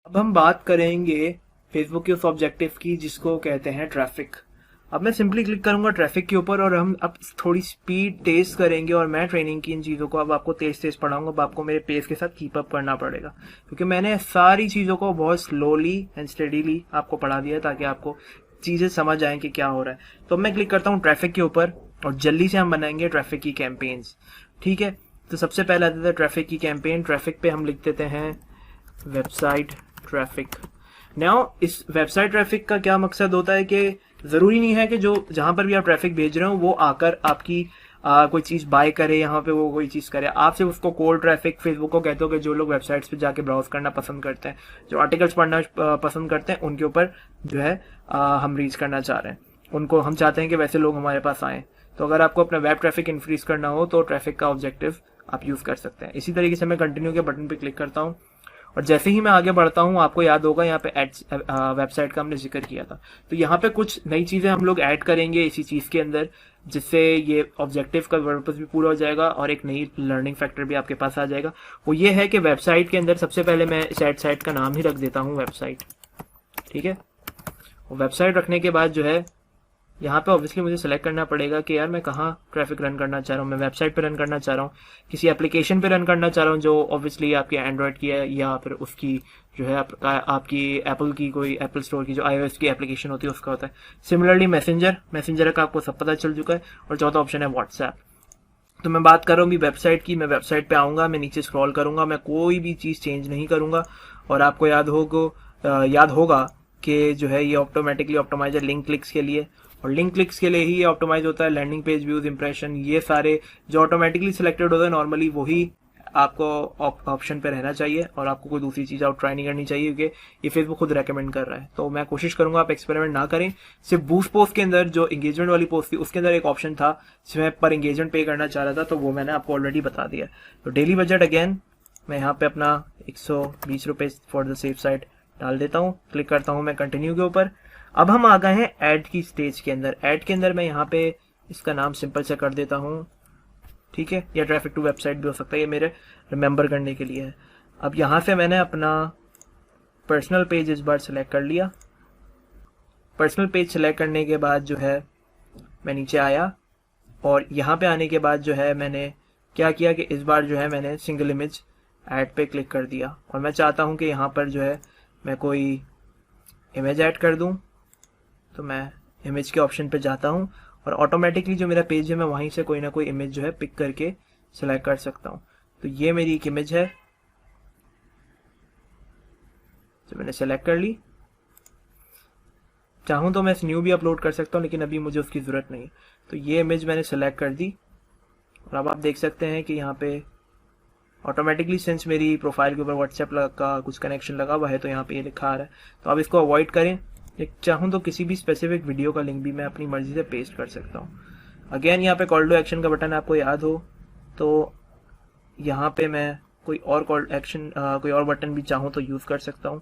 अब हम बात करेंगे फेसबुक के उस ऑब्जेक्टिव की जिसको कहते हैं ट्रैफिक। अब मैं सिंपली क्लिक करूंगा ट्रैफिक के ऊपर और हम अब थोड़ी स्पीड टेस्ट करेंगे और मैं ट्रेनिंग की इन चीज़ों को अब आपको तेज तेज पढ़ाऊंगा। अब आपको मेरे पेस के साथ कीप अप करना पड़ेगा क्योंकि मैंने सारी चीज़ों को बहुत स्लोली एंड स्टेडीली आपको पढ़ा दिया ताकि आपको चीज़ें समझ आए कि क्या हो रहा है। तो मैं क्लिक करता हूँ ट्रैफिक के ऊपर और जल्दी से हम बनाएंगे ट्रैफिक की कैंपेन्स। ठीक है, तो सबसे पहले आता था ट्रैफिक की कैंपेन। ट्रैफिक पे हम लिख देते हैं वेबसाइट ट्रैफिक। नाउ इस वेबसाइट ट्रैफिक का क्या मकसद होता है कि ज़रूरी नहीं है कि जो जहां पर भी आप ट्रैफिक भेज रहे हो वो आकर आपकी कोई चीज़ बाय करे, यहाँ पे वो कोई चीज़ करे। आप सिर्फ उसको कोल्ड ट्रैफिक फेसबुक को कहते हो कि जो लोग वेबसाइट्स पे जाके ब्राउज करना पसंद करते हैं, जो आर्टिकल्स पढ़ना पसंद करते हैं, उनके ऊपर जो है हम रीच करना चाह रहे हैं। उनको हम चाहते हैं कि वैसे लोग हमारे पास आएँ। तो अगर आपको अपना वेब ट्रैफिक इंक्रीज करना हो तो ट्रैफिक का ऑब्जेक्टिव आप यूज़ कर सकते हैं। इसी तरीके से मैं कंटिन्यू के बटन पे क्लिक करता हूँ और जैसे ही मैं आगे बढ़ता हूँ आपको याद होगा यहाँ पे एड्स वेबसाइट का हमने जिक्र किया था। तो यहाँ पे कुछ नई चीज़ें हम लोग ऐड करेंगे इसी चीज़ के अंदर जिससे ये ऑब्जेक्टिव का पर्पस भी पूरा हो जाएगा और एक नई लर्निंग फैक्टर भी आपके पास आ जाएगा। वो ये है कि वेबसाइट के अंदर सबसे पहले मैं इस साइट का नाम ही रख देता हूँ वेबसाइट। ठीक है, वेबसाइट रखने के बाद जो है यहाँ पे ऑब्वियसली मुझे सेलेक्ट करना पड़ेगा कि यार मैं कहाँ ट्रैफिक रन करना चाह रहा हूँ। मैं वेबसाइट पे रन करना चाह रहा हूँ, किसी एप्लीकेशन पे रन करना चाह रहा हूँ जो ऑब्वियसली आपकी एंड्रॉयड की है या फिर उसकी जो है आपकी एप्पल की कोई एप्पल स्टोर की जो iOS की एप्लीकेशन होती है उसका होता है। सिमिलरली मैसेंजर का आपको सब पता चल चुका है। और चौथा ऑप्शन है व्हाट्सएप। तो मैं बात कर रहा हूँ वेबसाइट की। मैं वेबसाइट पे आऊँगा, मैं नीचे स्क्रॉल करूँगा, मैं कोई भी चीज़ चेंज नहीं करूँगा। और आपको याद होगा कि जो है ये ऑटोमेटिकली ऑप्टिमाइज है लिंक क्लिक्स के लिए, और लिंक क्लिक्स के लिए ही ये ऑप्टिमाइज होता है। लैंडिंग पेज व्यूज, इंप्रेशन, ये सारे जो ऑटोमेटिकली सिलेक्टेड होता है नॉर्मली वही आपको ऑप्शन पे रहना चाहिए और आपको कोई दूसरी चीज़ आउट ट्राई नहीं करनी चाहिए क्योंकि ये फेसबुक खुद रेकमेंड कर रहा है। तो मैं कोशिश करूंगा आप एक्सपेरिमेंट ना करें। सिर्फ बूस्ट पोस्ट के अंदर जो एंगेजमेंट वाली पोस्ट थी उसके अंदर एक ऑप्शन था जिसमें पर एंगेजमेंट पे करना चाह रहा था, तो वो मैंने आपको ऑलरेडी बता दिया। तो डेली बजट अगेन मैं यहाँ पे अपना 120 रुपये फॉर द सेफ साइड डाल देता हूँ। क्लिक करता हूँ मैं कंटिन्यू के ऊपर। अब हम आ गए हैं ऐड की स्टेज के अंदर। ऐड के अंदर मैं यहाँ पे इसका नाम सिंपल से कर देता हूँ। ठीक है, या ट्रैफिक टू वेबसाइट भी हो सकता है, ये मेरे रिमेंबर करने के लिए है। अब यहाँ से मैंने अपना पर्सनल पेज इस बार सेलेक्ट कर लिया। पर्सनल पेज सेलेक्ट करने के बाद जो है मैं नीचे आया और यहाँ पे आने के बाद जो है मैंने क्या किया कि इस बार जो है मैंने सिंगल इमेज ऐड पे क्लिक कर दिया और मैं चाहता हूँ कि यहाँ पर जो है मैं कोई इमेज ऐड कर दूँ। तो मैं इमेज के ऑप्शन पे जाता हूँ और ऑटोमेटिकली जो मेरा पेज है मैं वहीं से कोई ना कोई इमेज जो है पिक करके सिलेक्ट कर सकता हूँ। तो ये मेरी एक इमेज है जो मैंने सेलेक्ट कर ली। चाहूँ तो मैं इस न्यू भी अपलोड कर सकता हूँ लेकिन अभी मुझे उसकी ज़रूरत नहीं है। तो ये इमेज मैंने सेलेक्ट कर दी और अब आप देख सकते हैं कि यहाँ पे ऑटोमेटिकली सिंस मेरी प्रोफाइल के ऊपर व्हाट्सएप का कुछ कनेक्शन लगा हुआ है तो यहाँ पे ये लिखा आ रहा है। तो आप इसको अवॉइड करें। चाहूँ तो किसी भी स्पेसिफिक वीडियो का लिंक भी मैं अपनी मर्जी से पेस्ट कर सकता हूँ। अगेन यहाँ पे कॉल टू एक्शन का बटन आपको याद हो तो यहाँ पे मैं कोई और कॉल एक्शन कोई और बटन भी चाहूँ तो यूज़ कर सकता हूँ।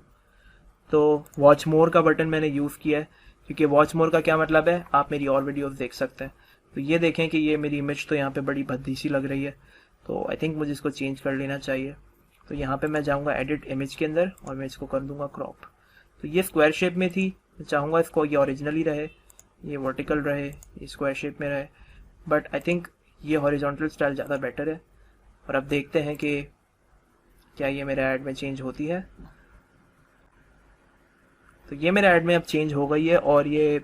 तो वॉच मोर का बटन मैंने यूज़ किया है क्योंकि वॉच मोर का क्या मतलब है, आप मेरी और वीडियोस देख सकते हैं। तो ये देखें कि ये मेरी इमेज तो यहाँ पे बड़ी भद्दी सी लग रही है, तो आई थिंक मुझे इसको चेंज कर लेना चाहिए। तो यहाँ पे मैं जाऊँगा एडिट इमेज के अंदर और मैं इसको कर दूँगा क्रॉप। तो ये स्क्वायर शेप में थी, मैं चाहूँगा इसको ये ओरिजिनली रहे, ये वर्टिकल रहे, ये स्क्वायर शेप में रहे, बट आई थिंक ये हॉरिजॉन्टल स्टाइल ज़्यादा बेटर है। और अब देखते हैं कि क्या ये मेरे ऐड में चेंज होती है। तो ये मेरे ऐड में अब चेंज हो गई है और ये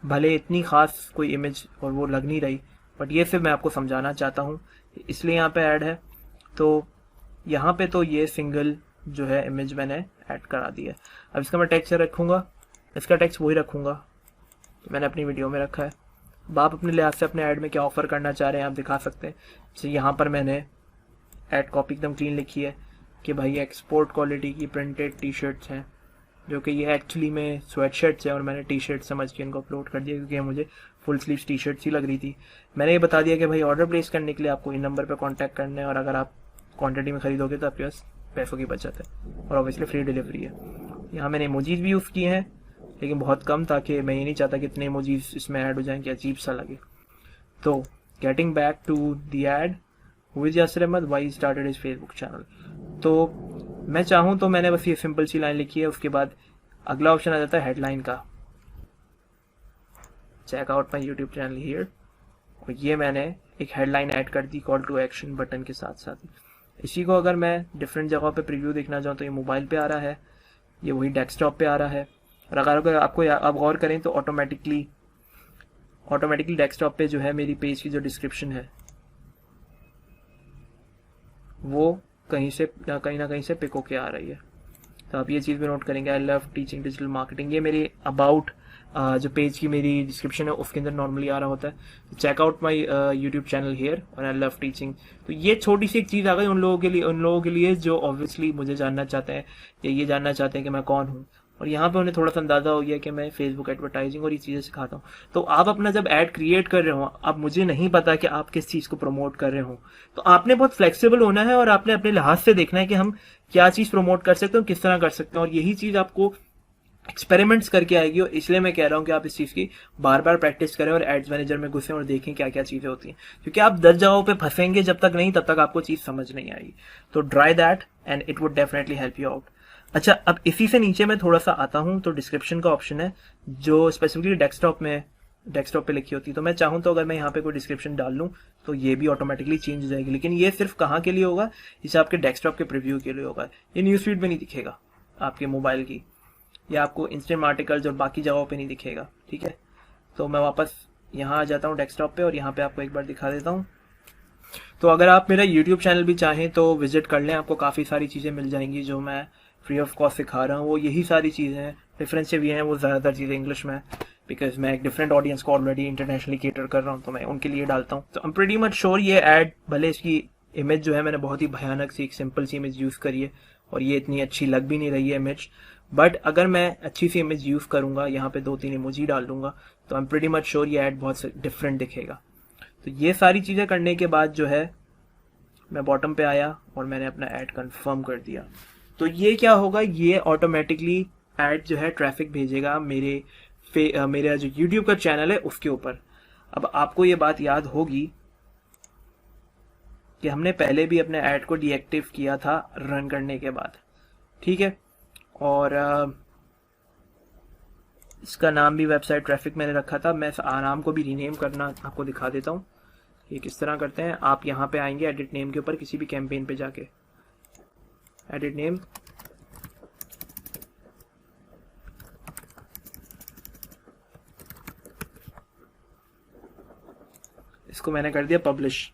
भले इतनी ख़ास कोई इमेज और वो लग नहीं रही, बट ये सिर्फ मैं आपको समझाना चाहता हूँ इसलिए यहाँ पे ऐड है। तो यहाँ पे तो ये सिंगल जो है इमेज मैंने ऐड करा दी है। अब इसका मैं टेक्स्ट रखूँगा, इसका टेक्स्ट वही रखूँगा तो मैंने अपनी वीडियो में रखा है। अब आप अपने लिहाज से अपने ऐड में क्या ऑफर करना चाह रहे हैं आप दिखा सकते हैं। जैसे यहाँ पर मैंने ऐड कॉपी एकदम क्लीन लिखी है कि भाई एक्सपोर्ट क्वालिटी की प्रिंटेड टी शर्ट्स हैं, जो कि ये एक्चुअली में स्वेट शर्ट्स हैं और मैंने टी शर्ट समझ के इनको अपलोड कर दिया क्योंकि मुझे फुल स्लीव्स टी शर्ट्स ही लग रही थी। मैंने ये बता दिया कि भाई ऑर्डर प्लेस करने के लिए आपको इन नंबर पर कॉन्टैक्ट करना है और अगर आप क्वांटिटी में खरीदोगे तो आपके पास पैसों की बचत है और ऑब्वियसली फ्री डिलीवरी है। यहाँ मैंने इमोजीज भी यूज़ किए हैं लेकिन बहुत कम, ताकि मैं ये नहीं चाहता कि इतने इमोजीज इसमें ऐड हो जाएं कि अजीब सा लगे। तो getting back to the ad, who is Yasir Ahmed, why started his Facebook channel. तो मैं चाहूँ तो मैंने बस ये सिंपल सी लाइन लिखी है, उसके बाद अगला ऑप्शन आ जाता है हेडलाइन का, check out my YouTube channel here, और ये मैंने एक हेडलाइन ऐड कर दी कॉल टू एक्शन बटन के साथ साथ। इसी को अगर मैं डिफरेंट जगह पे प्रीव्यू देखना चाहूँ तो ये मोबाइल पे आ रहा है, ये वही डेस्कटॉप पे आ रहा है, और अगर आपको आप गौर करें तो ऑटोमेटिकली डेस्कटॉप पे जो है मेरी पेज की जो डिस्क्रिप्शन है वो कहीं ना कहीं से पिक होके आ रही है। तो आप ये चीज़ भी नोट करेंगे, I love teaching digital marketing, ये मेरी अबाउट जो पेज की मेरी डिस्क्रिप्शन है उसके अंदर नॉर्मली आ रहा होता है। Check out my YouTube channel here और आई लव टीचिंग। तो ये छोटी सी एक चीज़ आ गई उन लोगों के लिए जो ऑब्वियसली मुझे जानना चाहते हैं या ये जानना चाहते हैं कि मैं कौन हूँ, और यहाँ पे उन्हें थोड़ा सा अंदाजा हो गया कि मैं फेसबुक एडवर्टाइजिंग और ये चीज़ें सिखाता हूँ। तो आप अपना जब ऐड क्रिएट कर रहे हो, अब मुझे नहीं पता कि आप किस चीज़ को प्रमोट कर रहे हो, तो आपने बहुत फ्लेक्सिबल होना है और आपने अपने लिहाज से देखना है कि हम क्या चीज़ प्रमोट कर सकते हैं, किस तरह कर सकते हैं, और यही चीज़ आपको एक्सपेरिमेंट्स करके आएगी। और इसलिए मैं कह रहा हूँ कि आप इस चीज़ की बार बार प्रैक्टिस करें और एड्स मैनेजर में घुसें और देखें क्या क्या चीज़ें होती हैं, क्योंकि आप 10 जगहों पे फंसेंगे जब तक नहीं, तब तक आपको चीज़ समझ नहीं आएगी। तो try that and it would definitely help you out. अच्छा, अब इसी से नीचे मैं थोड़ा सा आता हूँ, तो डिस्क्रिप्शन का ऑप्शन है जो स्पेसिफिकली डेस्कटॉप पे लिखी होती है। तो मैं चाहूँ तो अगर मैं यहाँ पे कोई डिस्क्रिप्शन डाल लूँ तो ये भी ऑटोमेटिकली चेंज हो जाएगी, लेकिन ये सिर्फ कहाँ के लिए होगा, इसे आपके डेस्कटॉप के प्रीव्यू के लिए होगा। ये न्यूज़ फीड में नहीं दिखेगा आपके मोबाइल की, या आपको इंस्टेंट आर्टिकल्स और बाकी जगहों पे नहीं दिखेगा, ठीक है। तो मैं वापस यहाँ आ जाता हूँ डेस्कटॉप पे और यहाँ पे आपको एक बार दिखा देता हूँ। तो अगर आप मेरा यूट्यूब चैनल भी चाहें तो विजिट कर लें, आपको काफ़ी सारी चीज़ें मिल जाएंगी जो मैं फ्री ऑफ कॉस्ट सिखा रहा हूँ। वो यही सारी चीज़ें हैं, डिफरेंस सिर्फ ये हैं वो ज़्यादातर चीज़ें इंग्लिश में, बिकॉज मैं एक डिफरेंट ऑडियंस को ऑलरेडी इंटरनेशनली केटर कर रहा हूँ, तो मैं उनके लिए डालता हूँ। तो I am pretty much sure ये ऐड, भले इसकी इमेज जो है मैंने बहुत ही भयानक सी एक सिंपल सी इमेज यूज़ करी है और ये इतनी अच्छी लग भी नहीं रही है इमेज, बट अगर मैं अच्छी सी इमेज यूज़ करूँगा, यहाँ पे 2-3 इमोजी डाल दूंगा, तो I am pretty much sure ये ऐड बहुत डिफरेंट दिखेगा। तो ये सारी चीज़ें करने के बाद जो है मैं बॉटम पे आया और मैंने अपना ऐड कंफर्म कर दिया। तो ये क्या होगा, ये ऑटोमेटिकली ऐड जो है ट्रैफिक भेजेगा मेरा जो यूट्यूब का चैनल है उसके ऊपर। अब आपको ये बात याद होगी कि हमने पहले भी अपने ऐड को डीएक्टिव किया था रन करने के बाद, ठीक है। और इसका नाम भी वेबसाइट ट्रैफिक मैंने रखा था। मैं इस नाम को भी रीनेम करना आपको दिखा देता हूँ। ये किस तरह करते हैं, आप यहाँ पे आएंगे एडिट नेम के ऊपर, किसी भी कैंपेन पे जाके एडिट नेम, इसको मैंने कर दिया पब्लिश।